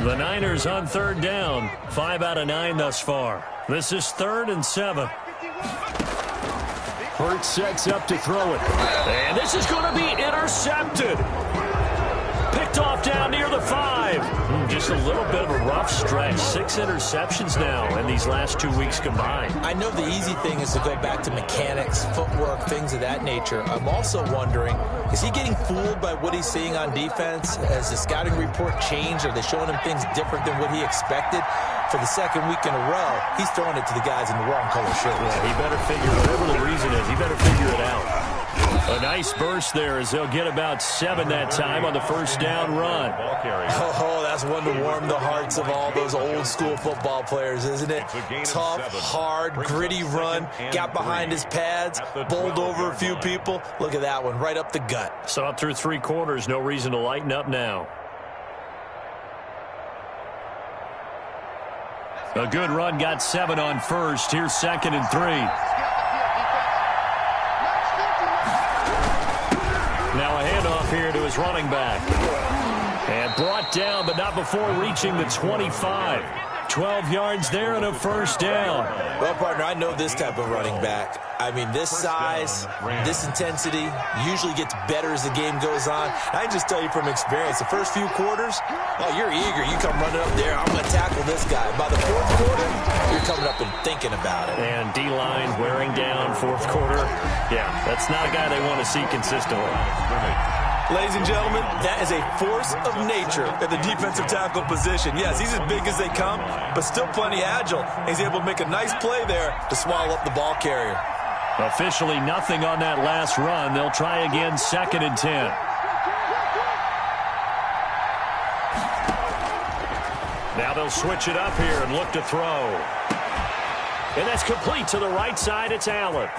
The Niners on 3rd down. 5 out of 9 thus far. This is 3rd and 7. Hurts sets up to throw it. And this is going to be intercepted. Picked off down near the 5. Just a little bit of a rough stretch. 6 interceptions now in these last 2 weeks combined. I know the easy thing is to go back to mechanics, footwork, things of that nature. I'm also wondering, is he getting fooled by what he's seeing on defense? Has the scouting report changed? Are they showing him things different than what he expected? For the 2nd week in a row, he's throwing it to the guys in the wrong color shirts. Yeah, he better figure, whatever the reason is, he better figure it out. A nice burst there as they'll get about 7 that time on the 1st down run. Oh, that's one to warm the hearts of all those old school football players, isn't it? Tough, hard, gritty run, got behind his pads, bowled over a few people. Look at that one, right up the gut. Saw it through 3 quarters, no reason to lighten up now. A good run, got 7 on 1st. Here's 2nd and 3. Now a handoff here to his running back. And brought down, but not before reaching the 25. 12 yards there and a 1st down. Well, partner, I know this type of running back. I mean, this size, this intensity usually gets better as the game goes on. I can just tell you from experience, the first few quarters, oh, you're eager. You come running up there, I'm going to tackle this guy. By the 4th quarter, you're coming up and thinking about it. And D-line wearing down 4th quarter. Yeah, that's not a guy they want to see consistently. Ladies and gentlemen, that is a force of nature at the defensive tackle position. Yes, he's as big as they come, but still plenty agile. He's able to make a nice play there to swallow up the ball carrier. Officially nothing on that last run. They'll try again, 2nd and 10. Now they'll switch it up here and look to throw. And that's complete to the right side. It's Allen.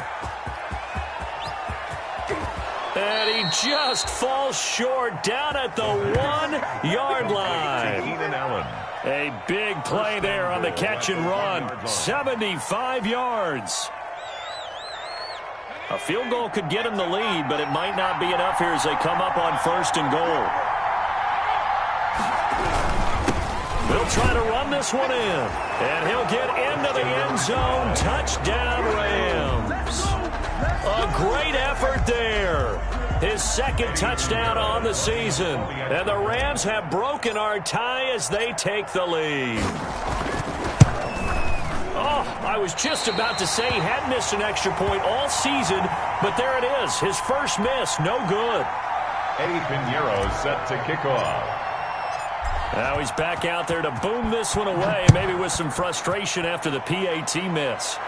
And he just falls short down at the 1-yard line. A big play there on the catch and run. 75 yards. A field goal could get him the lead, but it might not be enough here as they come up on 1st and goal. They'll try to run this one in. And he'll get into the end zone. Touchdown, Rams. A great effort there. his second touchdown on the season. And the Rams have broken our tie as they take the lead. Oh, I was just about to say he hadn't missed an extra point all season, but there it is. His first miss, no good. Eddie Pinheiro set to kick off. Now he's back out there to boom this one away, maybe with some frustration after the PAT miss.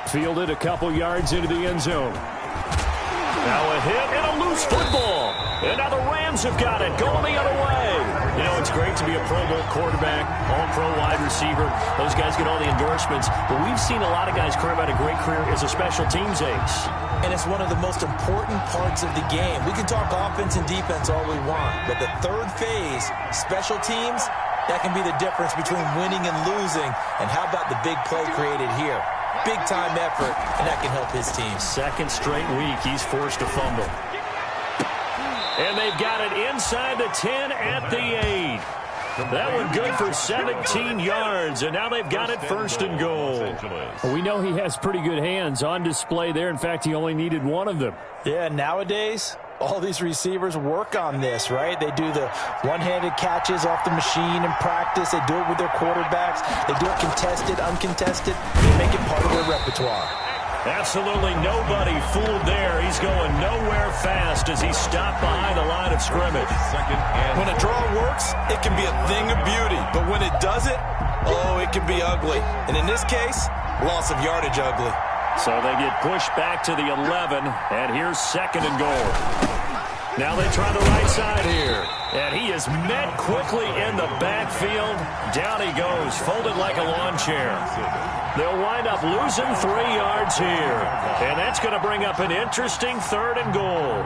Fielded a couple yards into the end zone. Now a hit and a loose football. And now the Rams have got it, going the other way. You know, it's great to be a Pro Bowl quarterback, all-pro wide receiver. Those guys get all the endorsements. But we've seen a lot of guys carve out a great career as a special teams ace. And it's one of the most important parts of the game. We can talk offense and defense all we want, but the third phase, special teams, that can be the difference between winning and losing. And how about the big play created here? Big-time effort, and that can help his team. Second straight week, he's forced to fumble. And they've got it inside the 10 at the 8. That one good for 17 yards, and now they've got it first and goal. We know he has pretty good hands on display there. In fact, he only needed one of them. Yeah, nowadays, all these receivers work on this, right? They do the one-handed catches off the machine in practice. They do it with their quarterbacks. They do it contested, uncontested. They make it part of their repertoire. Absolutely nobody fooled there. He's going nowhere fast as he stopped behind the line of scrimmage. When a draw works, it can be a thing of beauty. But when it doesn't, oh, it can be ugly. And in this case, loss of yardage ugly. So they get pushed back to the 11, and here's second and goal. Now they try the right side here, and he is met quickly in the backfield. Down he goes, folded like a lawn chair. They'll wind up losing 3 yards here, and that's going to bring up an interesting third and goal.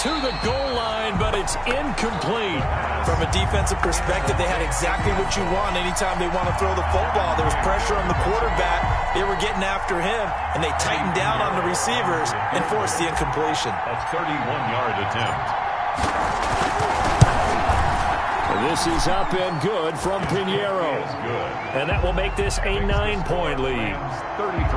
To the goal line, but it's incomplete. From a defensive perspective, they had exactly what you want anytime they want to throw the football. There was pressure on the quarterback. They were getting after him, and they tightened down on the receivers and forced the incompletion. A 31-yard attempt. This is up and good from Pinheiro. And that will make this a 9-point lead.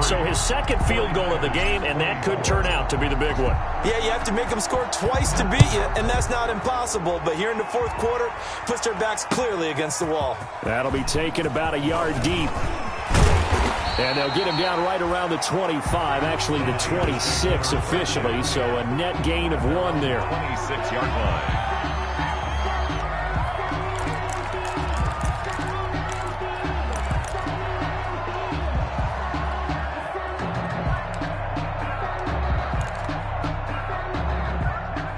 So his second field goal of the game, and that could turn out to be the big one. Yeah, you have to make them score twice to beat you, and that's not impossible. But here in the fourth quarter, puts their backs clearly against the wall. That'll be taken about a yard deep. And they'll get him down right around the 25, actually the 26 officially, so a net gain of 1 there. 26-yard line.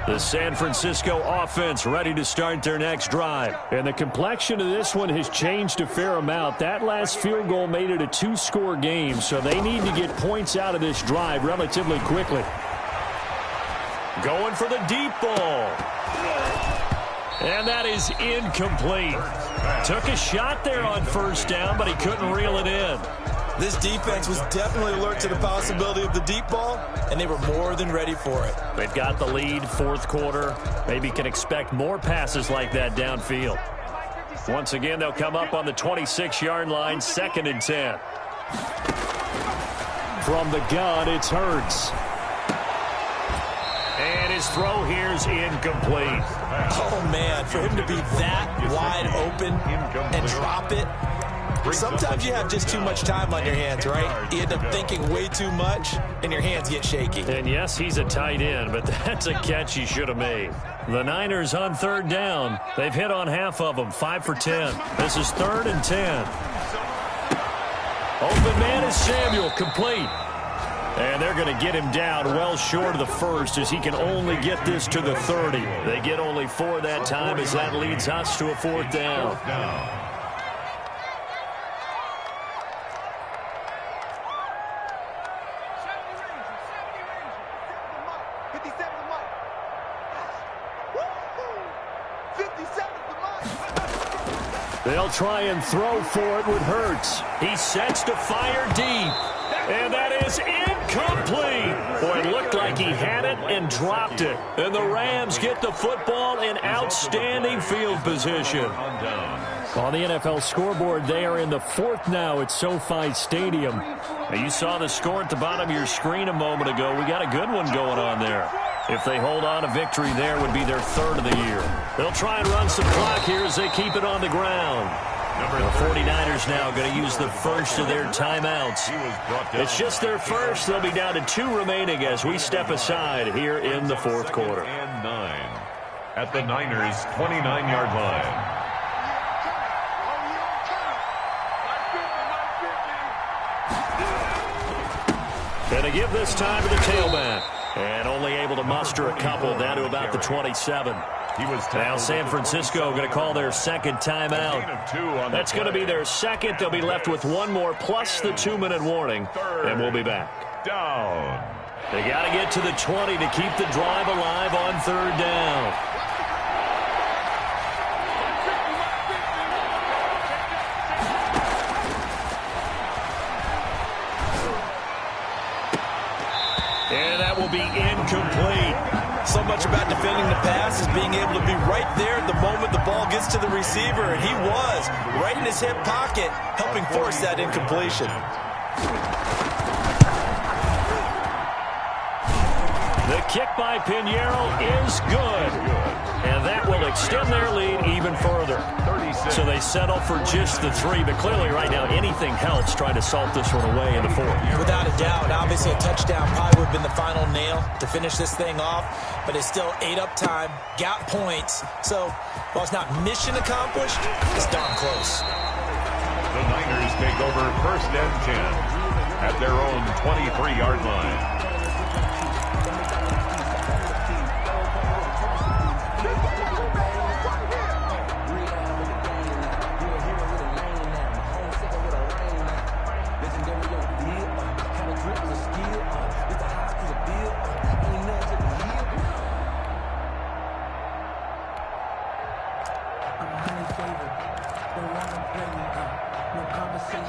The San Francisco offense ready to start their next drive. And the complexion of this one has changed a fair amount. That last field goal made it a 2-score game, so they need to get points out of this drive relatively quickly. Going for the deep ball. And that is incomplete. Took a shot there on first down, but he couldn't reel it in. This defense was definitely alert to the possibility of the deep ball, and they were more than ready for it. They've got the lead, fourth quarter. Maybe can expect more passes like that downfield. Once again, they'll come up on the 26-yard line, 2nd and 10. From the gun, it's Hurts. And his throw here's incomplete. Oh, man, for him to be that wide open and drop it. Sometimes you have just too much time on your hands, right? You end up thinking way too much, and your hands get shaky. And yes, he's a tight end, but that's a catch he should have made. The Niners on third down. They've hit on half of them, 5 for 10. This is 3rd and 10. Open man is Samuel, complete. And they're going to get him down well short of the first as he can only get this to the 30. They get only 4 that time as that leads us to a 4th down. They'll try and throw for it with Hurts. He sets to fire deep. And that is incomplete. complete. Boy, it looked like he had it and dropped it. And the Rams get the football in outstanding field position. On the NFL scoreboard, they are in the fourth now at SoFi Stadium. Now, you saw the score at the bottom of your screen a moment ago. We got a good one going on there. If they hold on, a victory there would be their third of the year. They'll try and run some clock here as they keep it on the ground. The 49ers now going to use the first of their timeouts. It's just their first. They'll be down to 2 remaining as we step aside here in the fourth quarter. And 9 at the Niners' 29-yard line. Going to give this time to the tailback. And only able to muster a couple down to about the 27. Now San Francisco going to call their second timeout. That's going to be their second. They'll be left with one more plus the 2-minute warning. And we'll be back. Down. They got to get to the 20 to keep the drive alive on third down. And that will be incomplete. So much about defending the pass is being able to be right there at the moment the ball gets to the receiver, and he was right in his hip pocket, helping force that incompletion. The kick by Pinheiro is good, and that will extend their lead even further. So they settle for just the 3, but clearly right now anything helps trying to salt this one away in the fourth. Without a doubt, obviously a touchdown probably would have been the final nail to finish this thing off, but it's still 8 up time, got points. So while it's not mission accomplished, it's darn close. The Niners take over first and 10 at their own 23-yard line.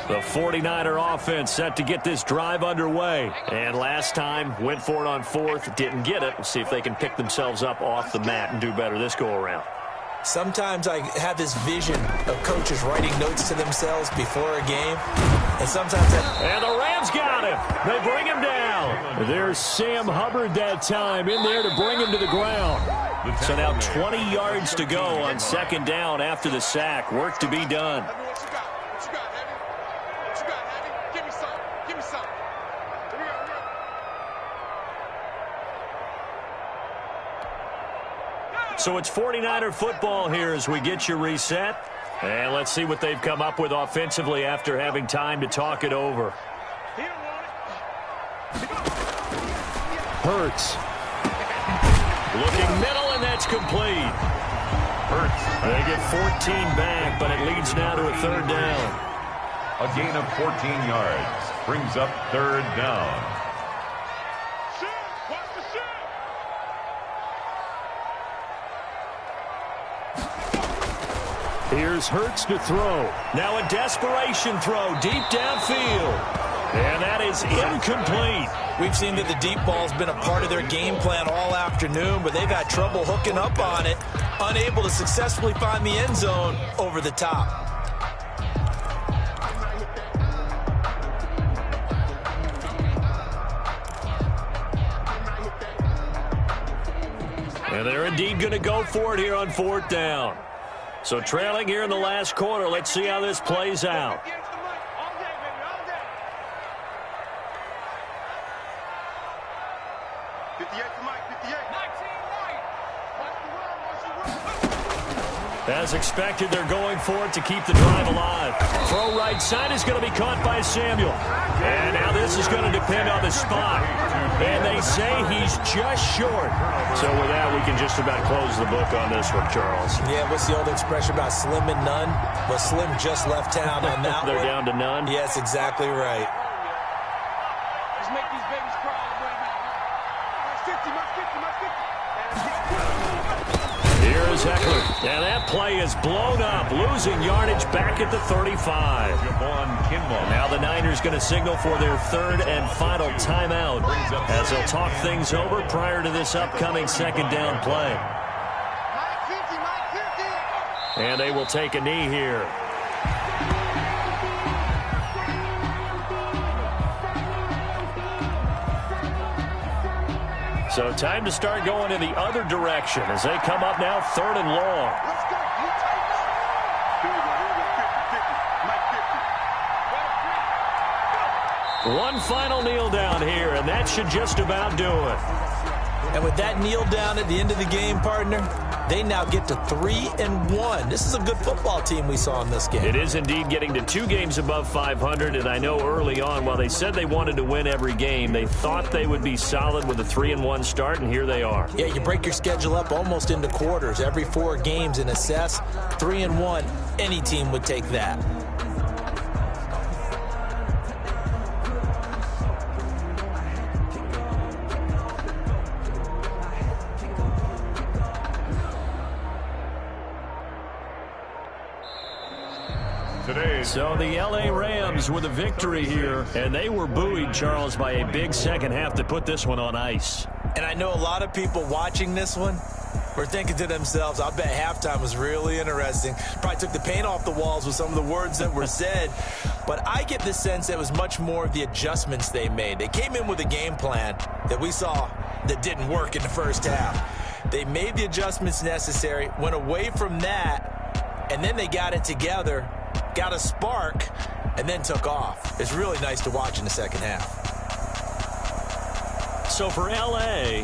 The 49er offense set to get this drive underway. And last time, went for it on fourth, didn't get it. We'll see if they can pick themselves up off the mat and do better this go-around. Sometimes I have this vision of coaches writing notes to themselves before a game. And sometimes And the Rams got him. They bring him down. There's Sam Hubbard that time in there to bring him to the ground. So now 20 yards to go on second down after the sack. Work to be done. So it's 49er football here as we get you reset. And let's see what they've come up with offensively after having time to talk it over. Hurts. Looking middle, and that's complete. Hurts. They get 14 back, but it leads now to a third down. A gain of 14 yards brings up third down. Here's Hurts to throw. Now a desperation throw deep downfield. And that is incomplete. we've seen that the deep ball's been a part of their game plan all afternoon, but they've had trouble hooking up on it, unable to successfully find the end zone over the top. And they're indeed going to go for it here on fourth down. So trailing here in the last quarter. Let's see how this plays out. As expected, they're going for it to keep the drive alive. Throw right side is going to be caught by Samuel. And now this is going to depend on the spot. And they say he's just short. So with that, we can just about close the book on this one, Charles. Yeah, what's the old expression about slim and none? Well, Slim just left town on that They're one. down to none? Yes, exactly right. Let's make these babies cry. My 50, my 50, my 50. Here is Eckler. And that play is blown up, losing yardage back at the 35. Now the Niners going to signal for their third and final timeout as they'll talk things over prior to this upcoming second down play. And they will take a knee here. So time to start going in the other direction as they come up now third and long. One final kneel down here, and that should just about do it. And with that kneel down at the end of the game, partner, they now get to 3-1. This is a good football team we saw in this game. It is indeed getting to 2 games above 500, and I know early on, while they said they wanted to win every game, they thought they would be solid with a 3-1 start, and here they are. Yeah, you break your schedule up almost into quarters, every 4 games, and assess 3-1. Any team would take that. So the L.A. Rams with a victory here, and they were buoyed, Charles, by a big second half to put this one on ice. And I know a lot of people watching this one were thinking to themselves, I bet halftime was really interesting. Probably took the paint off the walls with some of the words that were said. But I get the sense that it was much more of the adjustments they made. They came in with a game plan that we saw that didn't work in the first half. They made the adjustments necessary, went away from that, and then they got it together, got a spark, and then took off. It's really nice to watch in the second half. So for L.A.,